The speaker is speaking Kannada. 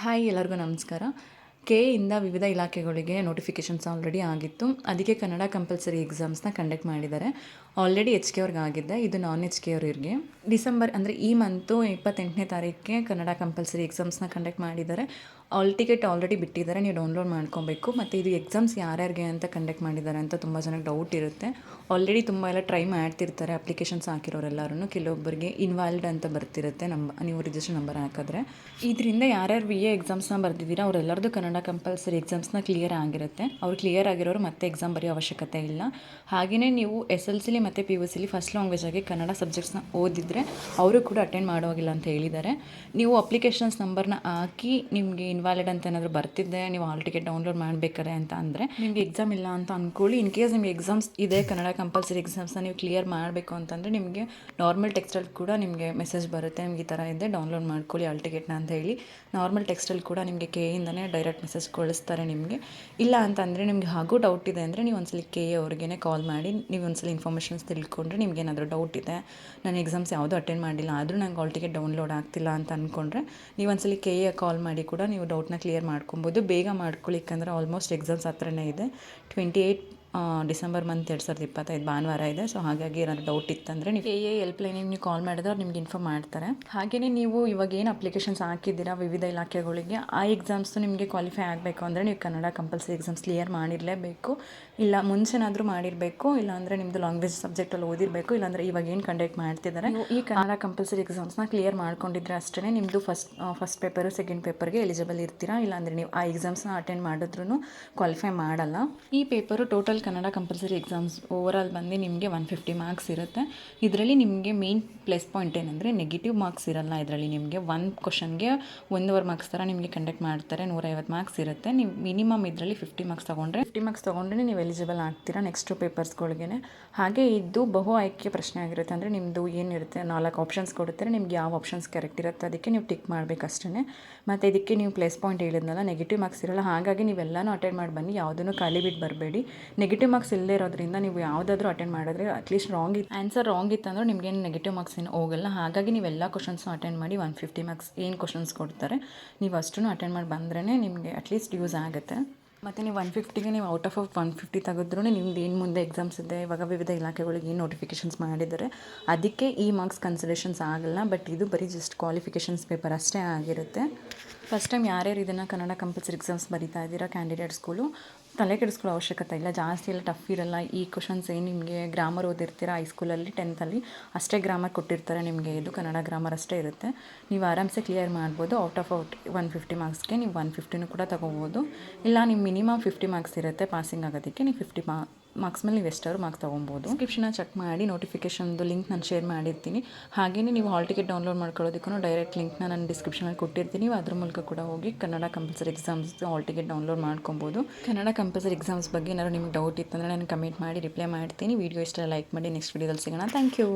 ಹಾಯ್ ಎಲ್ಲರಿಗೂ ನಮಸ್ಕಾರ. ಕೆಯಿಂದ ವಿವಿಧ ಇಲಾಖೆಗಳಿಗೆ ನೋಟಿಫಿಕೇಷನ್ಸ್ ಆಲ್ರೆಡಿ ಆಗಿತ್ತು. ಅದಕ್ಕೆ ಕನ್ನಡ ಕಂಪಲ್ಸರಿ ಎಕ್ಸಾಮ್ಸ್ನ ಕಂಡಕ್ಟ್ ಮಾಡಿದ್ದಾರೆ. ಆಲ್ರೆಡಿ ಎಚ್ ಕೆ ಅವ್ರಿಗೆ ಆಗಿದೆ, ಇದು ನಾನ್ ಎಚ್ ಕೆ ಅವ್ರಿಗೆ ಡಿಸೆಂಬರ್ ಅಂದರೆ ಈ ಮಂತು 28ನೇ ತಾರೀಕಿಗೆ ಕನ್ನಡ ಕಂಪಲ್ಸರಿ ಎಕ್ಸಾಮ್ಸ್ನ ಕಂಡಕ್ಟ್ ಮಾಡಿದ್ದಾರೆ. ಟಿಕೆಟ್ ಆಲ್ರೆಡಿ ಬಿಟ್ಟಿದ್ದಾರೆ, ನೀವು ಡೌನ್ಲೋಡ್ ಮಾಡ್ಕೊಬೇಕು. ಮತ್ತು ಇದು ಎಕ್ಸಾಮ್ಸ್ ಯಾರ್ಯಾರಿಗೆ ಅಂತ ಕಂಡಕ್ಟ್ ಮಾಡಿದ್ದಾರೆ ಅಂತ ತುಂಬ ಜನಕ್ಕೆ ಡೌಟ್ ಇರುತ್ತೆ. ಆಲ್ರೆಡಿ ತುಂಬ ಎಲ್ಲ ಟ್ರೈ ಮಾಡ್ತಿರ್ತಾರೆ ಅಪ್ಲಿಕೇಶನ್ಸ್ ಹಾಕಿರೋರೆಲ್ಲರೂ. ಕೆಲವೊಬ್ಬರಿಗೆ ಇನ್ವ್ಯಾಲಿಡ್ ಅಂತ ಬರ್ತಿರುತ್ತೆ ನೀವು ರಿಜಿಸ್ಟರ್ ನಂಬರ್ ಹಾಕಿದ್ರೆ. ಇದರಿಂದ ಯಾರ್ಯಾರು ವಿ ಎ ಎಕ್ಸಾಮ್ಸ್ನ ಬರ್ದಿದ್ದೀರಾ ಅವರೆಲ್ಲರದು ಕನ್ನಡ ಕಂಪಲ್ಸರಿ ಎಕ್ಸಾಮ್ಸ್ನ ಕ್ಲಿಯರ್ ಆಗಿರುತ್ತೆ. ಅವ್ರು ಕ್ಲಿಯರ್ ಆಗಿರೋರು ಮತ್ತೆ ಎಕ್ಸಾಮ್ ಬರೆಯೋ ಅವಶ್ಯಕತೆ ಇಲ್ಲ. ಹಾಗೆಯೇ ನೀವು SLCಲಿ ಮತ್ತು PUCಲಿ ಫಸ್ಟ್ ಲ್ಯಾಂಗ್ವೇಜಾಗಿ ಕನ್ನಡ ಸಬ್ಜೆಕ್ಟ್ಸ್ನ ಓದಿದರೆ ಅವರು ಕೂಡ ಅಟೆಂಡ್ ಮಾಡೋಗಿಲ್ಲ ಅಂತ ಹೇಳಿದ್ದಾರೆ. ನೀವು ಅಪ್ಲಿಕೇಶನ್ಸ್ ನಂಬರ್ನ ಹಾಕಿ ನಿಮಗೆ ಇನ್ವ್ಯಾಲಿಡ್ ಅಂತ ಏನಾದರೂ ಬರ್ತಿದ್ದೆ, ನೀವು ಹಾಲ್ ಟಿಕೆಟ್ ಡೌನ್ಲೋಡ್ ಮಾಡಬೇಕಾರೆ ಅಂತ ಅಂದರೆ ನಿಮಗೆ ಎಕ್ಸಾಮ್ ಇಲ್ಲ ಅಂತ ಅಂದ್ಕೊಳ್ಳಿ. ಇನ್ ಕೇಸ್ ನಿಮಗೆ ಎಕ್ಸಾಮ್ಸ್ ಇದೆ, ಕನ್ನಡ ಕಂಪಲ್ಸರಿ ಎಕ್ಸಾಮ್ಸ್ನ ನೀವು ಕ್ಲಿಯರ್ ಮಾಡಬೇಕು ಅಂತಂದರೆ ನಿಮಗೆ ನಾರ್ಮಲ್ ಟೆಕ್ಸ್ಟಲ್ಲಿ ಕೂಡ ನಿಮಗೆ ಮೆಸೇಜ್ ಬರುತ್ತೆ, ನಿಮಗೆ ಈ ಥರ ಇದೆ ಡೌನ್ಲೋಡ್ ಮಾಡ್ಕೊಳ್ಳಿ ಹಾಲ್ ಟಿಕೆಟ್ನ ಅಂತ ಹೇಳಿ. ನಾರ್ಮಲ್ ಟೆಕ್ಸ್ಟಲ್ಲಿ ಕೂಡ ನಿಮಗೆ ಕೆಇಂದನೇ ಡೈರೆಕ್ಟ್ ಮೆಸೇಜ್ ಕಳಿಸ್ತಾರೆ ನಿಮಗೆ. ಇಲ್ಲ ಅಂತಂದರೆ ನಿಮಗೆ ಹಾಗೂ ಡೌಟ್ ಇದೆ ಅಂದರೆ ನೀವು ಒಂದ್ಸಲ KA ಅವ್ರಿಗೇ ಕಾಲ್ ಮಾಡಿ ನೀವು ಒಂದ್ಸಲ ಇನ್ಫಾರ್ಮೇಷನ್ಸ್ ತಿಳ್ಕೊಂಡ್ರೆ, ನಿಮ್ಗೆ ಏನಾದರೂ ಡೌಟ್ ಇದೆ, ನಾನು ಎಕ್ಸಾಮ್ಸ್ ಯಾವುದೂ ಅಟೆಂಡ್ ಮಾಡಿಲ್ಲ ಆದರೂ ನಂಗೆ ಹಾಲ್ ಟಿಕೆಟ್ ಡೌನ್ಲೋಡ್ ಆಗ್ತಿಲ್ಲ ಅಂತ ಅಂದ್ಕೊಂಡ್ರೆ ನೀವು ಒಂದ್ಸಲ KA ಕಾಲ್ ಮಾಡಿ ಕೂಡ ನೀವು ಡೌಟ್ನ ಕ್ಲಿಯರ್ ಮಾಡ್ಕೊಬೋದು. ಬೇಗ ಮಾಡ್ಕೊಳ್ಳಿಕ್ಕಂದ್ರೆ ಆಲ್ಮೋಸ್ಟ್ ಎಕ್ಸಾಮ್ಸ್ ಹತ್ರನೇ ಇದೆ. 28 ಡಿಸೆಂಬರ್ ಮಂತ್ 2025 ಭಾನುವಾರ ಇದೆ. ಸೊ ಹಾಗಾಗಿ ಏನಾದರೂ ಡೌಟ್ ಇತ್ತಂದರೆ ನೀವು KA ಹೆಲ್ಪ್ಲೈನಿಗೆ ನೀವು ಕಾಲ್ ಮಾಡಿದ್ರೆ ಅವ್ರು ನಿಮ್ಗೆ ಇನ್ಫಾರ್ಮ್ ಮಾಡ್ತಾರೆ. ಹಾಗೆಯೇ ನೀವು ಇವಾಗ ಏನು ಅಪ್ಲಿಕೇಶನ್ಸ್ ಹಾಕಿದ್ದೀರಾ ವಿವಿಧ ಇಲಾಖೆಗಳಿಗೆ, ಆ ಎಕ್ಸಾಮ್ಸು ನಿಮಗೆ ಕ್ವಾಲಿಫೈ ಆಗಬೇಕು ಅಂದರೆ ನೀವು ಕನ್ನಡ ಕಂಪಲ್ಸರಿ ಎಕ್ಸಾಮ್ಸ್ ಕ್ಲಿಯರ್ ಮಾಡಿರಲೇಬೇಕು. ಇಲ್ಲ ಮುಂಚೆನಾದರೂ ಮಾಡಿರಬೇಕು, ಇಲ್ಲಾಂದರೆ ನಿಮ್ಮದು ಲ್ಯಾಂಗ್ವೇಜ್ ಸಬ್ಜೆಕ್ಟಲ್ಲಿ ಓದಿರಬೇಕು. ಇಲ್ಲಾಂದರೆ ಇವಾಗ ಏನು ಕಂಡಕ್ಟ್ ಮಾಡ್ತಿದ್ದಾರೆ ನೀವು ಈ ಕನ್ನಡ ಕಂಪಲ್ಸರಿ ಎಕ್ಸಾಮ್ಸ್ನ ಕ್ಲಿಯರ್ ಮಾಡ್ಕೊಂಡಿದ್ರೆ ಅಷ್ಟೇ ನಿಮ್ಮದು ಫಸ್ಟ್ ಪೇಪರು ಸೆಕೆಂಡ್ ಪೇಪರ್ಗೆ ಎಲಿಜಿಬಲ್ ಇರ್ತೀರಾ. ಇಲ್ಲಾಂದರೆ ನೀವು ಆ ಎಕ್ಸಾಮ್ಸ್ನ ಅಟೆಂಡ್ ಮಾಡಿದ್ರೂ ಕ್ವಾಲಿಫೈ ಮಾಡಲ್ಲ. ಈ paper total Kannada compulsory exams overall ಬಂದು ನಿಮಗೆ 150 ಮಾರ್ಕ್ಸ್ ಇರುತ್ತೆ. ಇದರಲ್ಲಿ ನಿಮಗೆ ಮೇನ್ ಪ್ಲಸ್ ಪಾಯಿಂಟ್ ಏನಂದರೆ ನೆಗೆಟಿವ್ ಮಾರ್ಕ್ಸ್ ಇರಲ್ಲ. ಇದರಲ್ಲಿ ನಿಮಗೆ ಒಂದು ಕ್ವಶನ್ಗೆ 1.5 ಮಾರ್ಕ್ಸ್ ಥರ ನಿಮಗೆ ಕಂಡಕ್ಟ್ ಮಾಡ್ತಾರೆ. 150 ಮಾರ್ಕ್ಸ್ ಇರುತ್ತೆ. ನೀವು ಮಿನಿಮಮ್ ಇದರಲ್ಲಿ 50 ಮಾರ್ಕ್ಸ್ ತೊಗೊಂಡ್ರೆ ನೀವು ಎಲಿಜಿಬಲ್ ಆಗ್ತೀರಾ ನೆಕ್ಸ್ಟ್ ಪೇಪರ್ಸ್ಗಳಿಗೆ. ಹಾಗೆ ಇದು ಬಹು ಆಯ್ಕೆ ಪ್ರಶ್ನೆ ಆಗಿರುತ್ತೆ. ಅಂದರೆ ನಿಮ್ಮದು ಏನಿರುತ್ತೆ 4 ಆಪ್ಷನ್ಸ್ ಕೊಡುತ್ತಾರೆ, ನಿಮ್ಗೆ ಯಾವ ಆಪ್ಷನ್ಸ್ ಕರೆಕ್ಟ್ ಇರುತ್ತೆ ಅದಕ್ಕೆ ನೀವು ಟಿಕ್ ಮಾಡಬೇಕಷ್ಟೇ. ಮತ್ತು ಇದಕ್ಕೆ ನೀವು ಪ್ಲಸ್ ಪಾಯಿಂಟ್ ಹೇಳಿದ್ನಲ್ಲ, ನೆಗೆಟಿವ್ ಮಾರ್ಕ್ಸ್ ಇರಲ್ಲ. ಹಾಗಾಗಿ ನೀವೆಲ್ಲನೂ ಅಟೆಂಡ್ ಮಾಡಿ ಬನ್ನಿ, ಯಾವುದನ್ನು ಖಾಲಿ ಬಿಟ್ಟು ಬರಬೇಡಿ. ನೆಗೆಟಿವ್ ಮಾರ್ಕ್ಸ್ ಇಲ್ಲದೆ ಇರೋದ್ರಿಂದ ನೀವು ಯಾವುದಾದ್ರೂ ಅಟೆಂಡ್ ಮಾಡಿದ್ರೆ ಅಟ್ಲೀಸ್ಟ್ ಆನ್ಸರ್ ರಾಂಗ್ ಇತ್ತಂದ್ರೆ ನಿಮಗೇನು ನೆಗೆಟಿವ್ ಮಾರ್ಕ್ಸ್ ಏನು ಹೋಗಲ್ಲ. ಹಾಗಾಗಿ ನೀವೆಲ್ಲ ಕ್ವಶನ್ಸ್ನು ಅಟೆಂಡ್ ಮಾಡಿ 150 ಮಾರ್ಕ್ಸ್ ಏನು ಕ್ವಶನ್ಸ್ ಕೊಡ್ತಾರೆ ನೀವು ಅಷ್ಟನ್ನು ಅಟೆಂಡ್ ಮಾಡಿ ಬಂದ್ರೇ ನಿಮಗೆ ಅಟ್ಲೀಸ್ಟ್ ಯೂಸ್ ಆಗುತ್ತೆ. ಮತ್ತು ನೀವು 150ಗೆ ನೀವು ಔಟ್ ಆಫ್ 150 ತೆಗೆದ್ರೂ ನಿಮ್ದು ಏನು ಮುಂದೆ ಎಕ್ಸಾಮ್ಸ್ ಇದೆ, ಇವಾಗ ವಿವಿಧ ಇಲಾಖೆಗಳಿಗೆ ಏನು ನೋಟಿಫಿಕೇಷನ್ಸ್ ಮಾಡಿದ್ದಾರೆ ಅದಕ್ಕೆ ಈ ಮಾರ್ಕ್ಸ್ ಕನ್ಸಿಡರೇಷನ್ಸ್ ಆಗಲ್ಲ. ಬಟ್ ಇದು ಬರೀ ಜಸ್ಟ್ ಕ್ವಾಲಿಫಿಕೇಷನ್ಸ್ ಪೇಪರ್ ಅಷ್ಟೇ ಆಗಿರುತ್ತೆ. ಫಸ್ಟ್ ಟೈಮ್ ಯಾರ್ಯಾರು ಇದನ್ನು ಕನ್ನಡ ಕಂಪಲ್ಸರಿ ಎಕ್ಸಾಮ್ಸ್ ಬರೀತಾ ಇದ್ದೀರಾ ಕ್ಯಾಂಡಿಡೇಟ್ಸ್ಗಳು, ತಲೆ ಕೆಡಿಸ್ಕೊಳ್ಳೋ ಅವಶ್ಯಕತೆ ಇಲ್ಲ. ಜಾಸ್ತಿ ಎಲ್ಲ ಟಫ್ ಇರಲ್ಲ. ಈ ಕ್ವಶನ್ಸ್ ಏನು ನಿಮಗೆ ಗ್ರಾಮರ್ ಓದಿರ್ತೀರ ಹೈಸ್ಕೂಲಲ್ಲಿ 10th ಅಷ್ಟೇ ಗ್ರಾಮರ್ ಕೊಟ್ಟಿರ್ತಾರೆ ನಿಮಗೆ, ಇದು ಕನ್ನಡ ಗ್ರಾಮರ್ ಅಷ್ಟೇ ಇರುತ್ತೆ. ನೀವು ಆರಾಮ್ಸೆ ಕ್ಲಿಯರ್ ಮಾಡ್ಬೋದು. ಔಟ್ 150 ಮಾರ್ಕ್ಸ್ಗೆ ನೀವು 150 ಕೂಡ ತೊಗೋಬೋದು. ಇಲ್ಲ ನಿಮ್ಮ ಮಿನಿಮಮ್ 50 ಮಾರ್ಕ್ಸ್ ಇರುತ್ತೆ ಪಾಸಿಂಗ್ ಆಗೋದಕ್ಕೆ, ನೀವು 50 ಮಾರ್ಕ್ಸ್ ಮೇಲೆ ನೀವು ಎಷ್ಟಾದ್ರು ಮಾರ್ಕ್ಸ್ ತೊಗೊಬೋದು. ಡಿಸ್ಕ್ರಿಪ್ಷನ್ನ ಚೆಕ್ ಮಾಡಿ ನೋಟಿಫಿಕೇಷನ್ದು ಲಿಂಕ್ ನಾನು ಶೇರ್ ಮಾಡಿರ್ತೀನಿ. ಹಾಗೆಯೇ ನೀವು ಹಾಲ್ ಟಿಕೆಟ್ ಡೌನ್ಲೋಡ್ ಮಾಡ್ಕೊಳ್ಳೋದಕ್ಕೂ ಡೈರೆಕ್ಟ್ ಲಿಂಕ್ನ ನಾನು ಡಿಸ್ಕ್ರಿಪ್ಷನಲ್ಲಿ ಕೊಟ್ಟಿರ್ತೀನಿ. ನೀವು ಅದ್ರ ಮೂಲಕ ಕೂಡ ಹೋಗಿ Kannada compulsory exams hall ticket download ಮಾಡ್ಕೊಬೋದು. ಕನ್ನಡ ಕಂಪಲ್ಸರಿ ಎಕ್ಸಾಮ್ಸ್ ಬಗ್ಗೆ ಏನಾದ್ರು ನಿಮಗೆ ಡೌಟ್ ಇತ್ತಂದರೆ ನಾನು ಕಮೆಂಟ್ ಮಾಡಿ ರಿಪ್ಲೈ ಮಾಡ್ತೀನಿ. ವಿಡಿಯೋ ಇಷ್ಟ ಲೈಕ್ ಮಾಡಿ. ನೆಕ್ಸ್ಟ್ ವಿಡಿಯೋದಲ್ಲಿ ಸಿಗೋಣ. Thank you.